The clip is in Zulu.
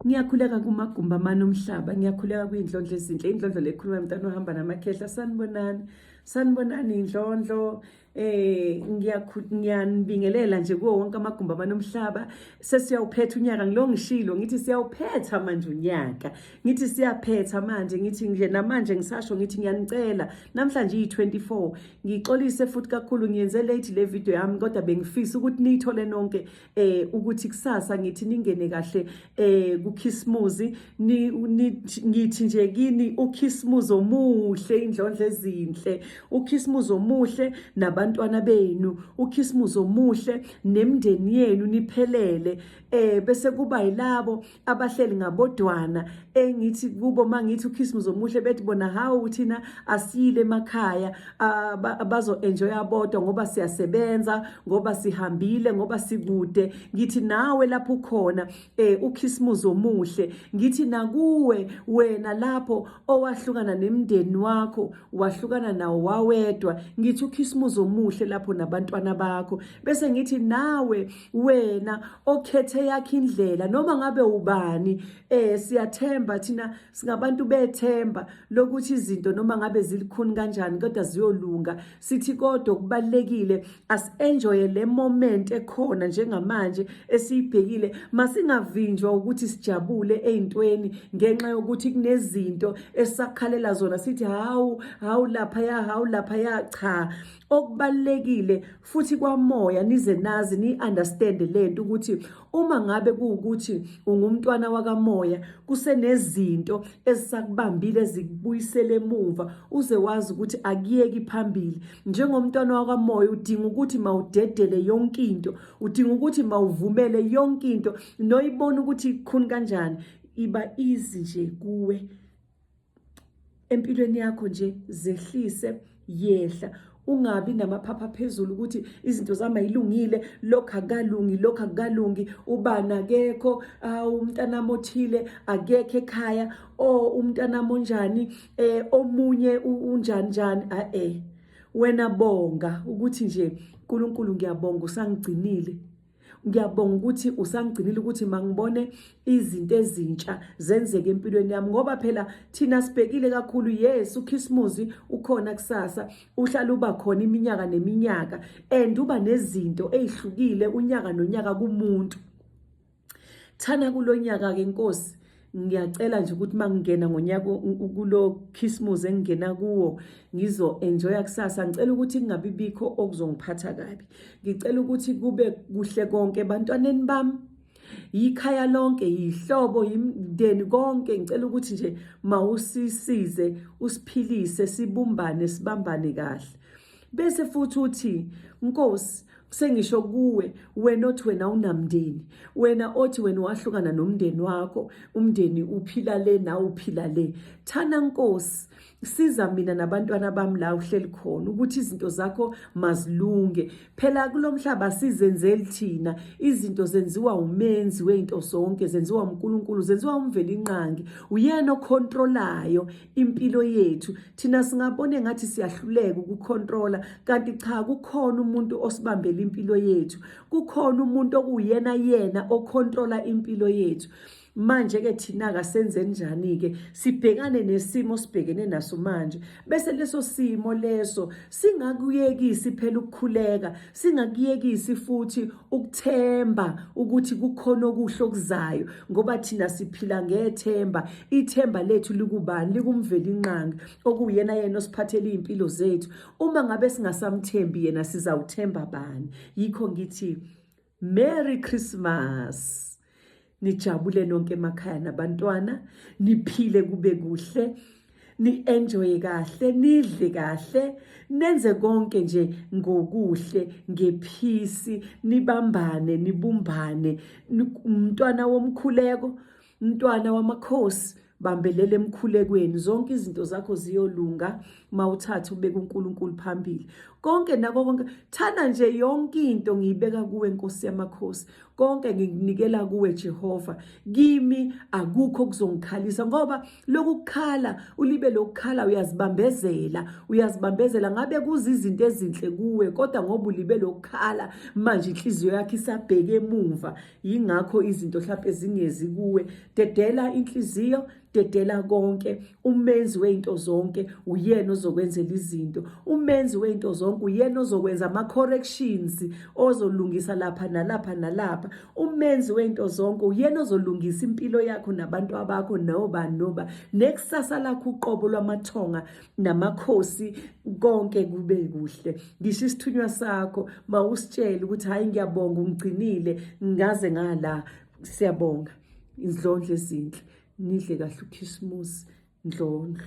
Ngiyakhuleka kumagumba amane omhlaba, ngiyakhuleka kuyindlondlo ezinhle, indlondlo lekhuluma umntana ohamba namakhehla. Sanibonani indlondlo. Ngiyanibingelela nje kuwo wonke amagumba amane omhlaba. Sesiyawuphetha unyaka, ngilo ngishilo ngithi siyawuphetha manje unyaka. Ngithi siyaphetha manje, ngithi nje namanje ngisasho ngithi ngiyanicela. Namhlanje iyi-24. Ngixolise futhi kakhulu ngiyenze late le video yami, kodwa bengifisa ukuthi niyithole nonke ukuthi kusasa ngithi ningene kahle kukhisimuzi. Ngithi nje kini ukhisimuzi omuhle, indlondlo ezinhle, ukhisimuzi omuhle nabantwana benu, ukhisimuzi omuhle nemndeni yenu niphelele. Bese kuba yilabo abahleli ngabodwana engithi kubo mangithi ukhisimuzi omuhle bethi bona hawu thina asiyile emakhaya, bazo enjoya bodwa ngoba siyasebenza, ngoba sihambile, ngoba sikude. Ngithi nawe lapho khona ukhisimuzi omuhle. Ngithi nakuwe wena lapho owahlukana nemndeni wakho, wahlukana nawo wawedwa, ngithi ukhisimuzi omuhle lapho nabantwana bakho. Bese ngithi nawe wena okhethe yakhe indlela, noma ngabe ubani, siyathemba thina singabantu bethemba lokuthi izinto noma ngabe zilikhuni kanjani kodwa ziyolunga. Sithi kodwa kubalekile as-enjoye le moment ekhona njengamanje esiyibhekile. Masingavinjwa ukuthi sijabule ezintweni ngenxa yokuthi kunezinto esakhalela zona sithi hawu laphaya. Cha, okubalekile futhi kwamoya nize nazi ni-understand lento ukuthi uma ngabe kuwukuthi ungumntwana wakamoya, kusenezinto ezisakubambile ezikubuyisele emuva, uze wazi ukuthi akuyeki phambili. Njengomntwana wakamoya udinga ukuthi mawudedele yonke into, udinga ukuthi mawuvumele yonke into, noyibona ukuthi ikhuni kanjani iba easy nje kuwe empilweni yakho. Nje zehlise, yehla, ungabi namaphapha phezulu ukuthi izinto zami ayilungile, lokho akukalungi, ubani akekho, umntanami othile akekho ekhaya, umntanami onjani, omunye unjani. Wena bonga ukuthi nje uNkulunkulu, ngiyabonga usangigcinile. Ngiyabonga ukuthi usangigcinile ukuthi mangibone izinto ezintsha zenzeke empilweni yami, ngoba phela thina sibhekile kakhulu yes ukhisimuzi ukhona kusasa, uhlala uba khona iminyaka neminyaka and uba nezinto ezihlukile unyaka nonyaka kumuntu. Thana kulonyaka ke Nkosi, ngiyacela nje ukuthi mangingena ngonyaka kulo khisimuzi engena kuwo ngizo enjoya kusasa. Ngicela ukuthi kungabibikho okuzongiphatha kabi. Ngicela ukuthi kube kuhle konke ebantwaneni bami, yikhaya lonke, yihlobo, yimndeni konke. Ngicela ukuthi nje mawusisize, usiphilise, sibumbane, sibambane kahle. Bese futhi uthi Nkosi, sengisho kuwe wena othi wena unamndeni, wena othi wena wahlukana nomndeni wakho, umndeni uphila le nawe uphila le. Thana Nkosi, siza mina nabantwana bami la uhleli khona ukuthi izinto zakho mazilunge. Phela kulomhlaba sizenzeli thina, izinto zenziwa umenzi wezinto zonke, zenziwa uNkulunkulu, zenziwa umveli inqangi, uyena ocontrolayo impilo yethu. Thina singabone ngathi siyahluleka ukucontrola, kanti cha, kukhona umuntu osibambela impilo yethu, kukhona umuntu okuyena ocontrola impilo yethu. Manje ke thina kasenze njani ke? Sibhekane nesimo sibhekene naso manje, bese leso simo leso singakuyekisi phela ukukhuleka, singakuyekisi futhi ukuthemba ukuthi kukhona okuhle okuzayo, ngoba thina siphila ngethemba. Ithemba lethu likubani? Likumveli inqangi okuyena osiphathela impilo zethu. Uma ngabe singasamthembi yena sizawuthemba bani? Yikho ngithi Merry Christmas. Nijabule nonke emakhaya nabantwana, niphile kube kuhle, ni-enjoye kahle, nidle kahle, nenze konke nje ngokuhle, ngephisi, nibambane, nibumbane. Umntwana womkhuleko, umntwana wamakhosi, bambelele emkhulekweni, zonke izinto zakho ziyolunga mawuthatha ubeka uNkulunkulu phambili. konke nako konke. Thana nje yonke into ngiyibeka kuwe Nkosi yamakhosi. Konke ngikunikela kuwe Jehova. Kimi akukho kuzongikhalisa ngoba lokukhala ulibe lokukhala uyazibambezela ngabe kuzizinto ezinhle kuwe kodwa ngoba ulibe lokukhala manje inhliziyo yakhe isabheke emuva yingakho izinto mhlawumbe zingezi kuwe. Dedela inhliziyo, dedela konke. Umenzi weinto zonke uyena ozokwenzela izinto. Umenzi weinto zonke uyena ozokwenza ama-corrections ozolungisa lapha nalapha nalapha. Umenzi weinto zonke uyena ozolungisa impilo yakho nabantu abakho noba nekusasa lakho uqobo lwamathonga namakhosi konke kube kuhle. Ngisho isithunywa sakho mawusitshela ukuthi hayi ngiyabonga ungigcinile ngaze ngala. Siyabonga. Izondlo ezinhle. Nidle kahle ukhisimusi ndlondlo.